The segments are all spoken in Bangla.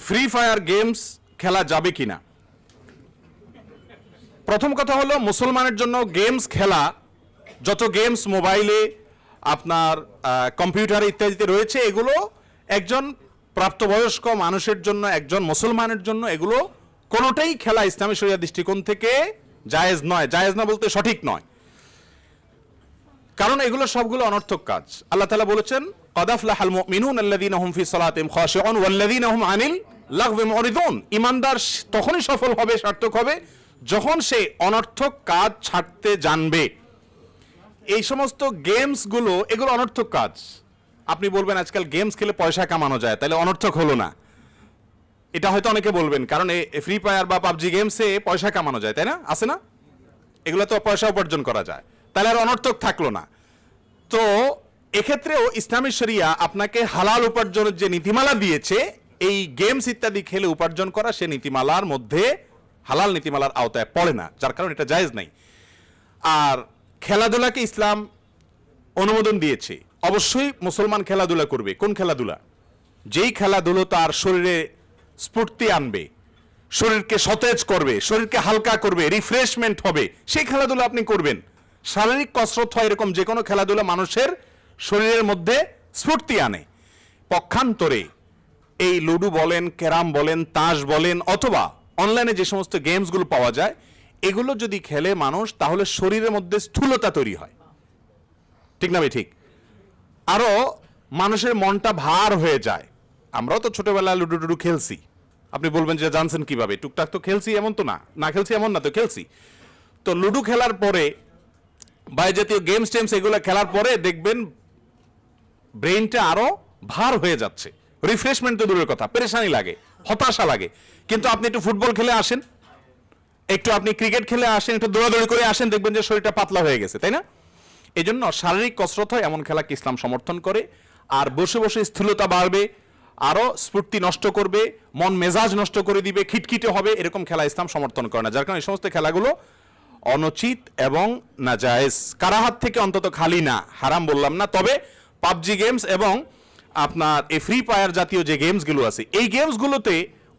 ফ্রি ফায়ার গেমস খেলা যাবে কিনা। প্রথম কথা হলো, মুসলমানের জন্য গেমস খেলা, যত গেমস মোবাইলে আপনার কম্পিউটারে ইত্যাদিতে রয়েছে, এগুলো একজন প্রাপ্তবয়স্ক মানুষের জন্য, একজন মুসলমানের জন্য এগুলো কোনোটাই খেলা ইসলামী শরিয়া দৃষ্টিকোণ থেকে জায়েজ নয়। জায়েজ না বলতে সঠিক নয়, কারণ এগুলো সবগুলো অনর্থক কাজ। আল্লাহ তাআলা বলেছেন, ক্বাদ আফলাহাল মুমিনুন আল্লাযীনা হুম ফি সালাতিহিম খাশিউন ওয়াল্লাযীনা হুম আনিল লাগবি মুরিদুন। ঈমানদার তখনই সফল হবে, সার্থক হবে, যখন সে অনর্থক কাজ ছাড়তে জানবে। এই সমস্ত গেমসগুলো এগুলো অনর্থক কাজ। আপনি বলবেন আজকাল গেমস খেলে পয়সা কামানো যায়, তাহলে অনর্থক হলো না? এটা হয়তো অনেকে বলবেন, কারণ এই ফ্রি ফায়ার বা পাবজি গেমসে পয়সা কামানো যায়, তাই না? আছে না? এগুলো তো পয়সা উপার্জন করা যায়, তাহলে আর অনর্থক থাকলো না। তো এক্ষেত্রেও ইসলামী শরিয়া আপনাকে হালাল উপার্জনের যে নীতিমালা দিয়েছে, এই গেমস ইত্যাদি খেলে উপার্জন করা সে নীতিমালার মধ্যে, হালাল নীতিমালার আওতায় পড়ে না, যার কারণে এটা জায়েজ নাই। আর খেলাধুলাকে ইসলাম অনুমোদন দিয়েছে, অবশ্যই মুসলমান খেলাধুলা করবে। কোন খেলাধুলা? যেই খেলাধুলো তার শরীরে স্ফূর্তি আনবে, শরীরকে সতেজ করবে, শরীরকে হালকা করবে, রিফ্রেশমেন্ট হবে, সেই খেলাধুলা আপনি করবেন। শারীরিক কসরত হয় এরকম যে কোনো খেলাধুলা মানুষের শরীরের মধ্যে স্ফূর্তি আনে। পক্ষান্তরে এই লুডু বলেন, ক্যারাম বলেন, তাস বলেন, অথবা অনলাইনে যে সমস্ত গেমসগুলো পাওয়া যায়, এগুলো যদি খেলে মানুষ, তাহলে শরীরের মধ্যে স্থূলতা তৈরি হয়। ঠিক না ভাই? ঠিক। আরো মানুষের মনটা ভার হয়ে যায়। আমরাও তো ছোটবেলায় লুডু টুডু খেলছি। আপনি বলবেন যে জানছেন কিভাবে? টুকটাক তো খেলছি, এমন তো না, না খেলছি এমন না, তো খেলছি। তো লুডু খেলার পরে বা এই জাতীয় গেমস টেমস এগুলো খেলার পরে দেখবেন ব্রেইনটা আরো ভার হয়ে যাচ্ছে। রিফ্রেশমেন্ট তো দূরের কথা, পেরেশানি লাগে, হতাশা লাগে। কিন্তু আপনি একটু ফুটবল খেলে আসেন, একটু আপনি ক্রিকেট খেলে আসেন, একটু দৌড়াদৌড়ি করে আসেন, দেখবেন যে শরীরটা পাতলা হয়ে গেছে, তাই না? এই জন্য শারীরিক কসরত হয় এমন খেলাকে ইসলাম সমর্থন করে। আর বসে বসে স্থূলতা বাড়বে, আরো স্ফূর্তি নষ্ট করবে, মন মেজাজ নষ্ট করে দিবে, খিটখিটে হবে, এরকম খেলা ইসলাম সমর্থন করে না। যার কারণে এই সমস্ত খেলাগুলো অনুচিত এবং নাজায়েজ, কারাহাত থেকে অন্তত খালি না, হারাম বললাম না। তবে পাবজি গেমস এবং আপনার এই ফ্রি ফায়ার জাতীয় যে গেমসগুলো আছে, এই গেমসগুলোতে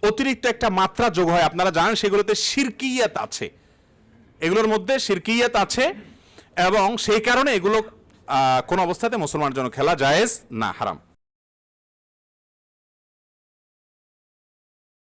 অতিরিক্ত একটা মাত্রা যোগ হয়। আপনারা জানেন সেগুলোতে শিরকিয়াত আছে, এগুলোর মধ্যে শিরকিয়াত আছে, এবং সেই কারণে এগুলো কোন অবস্থাতে মুসলমানের জন্য খেলা জায়েজ না, হারাম।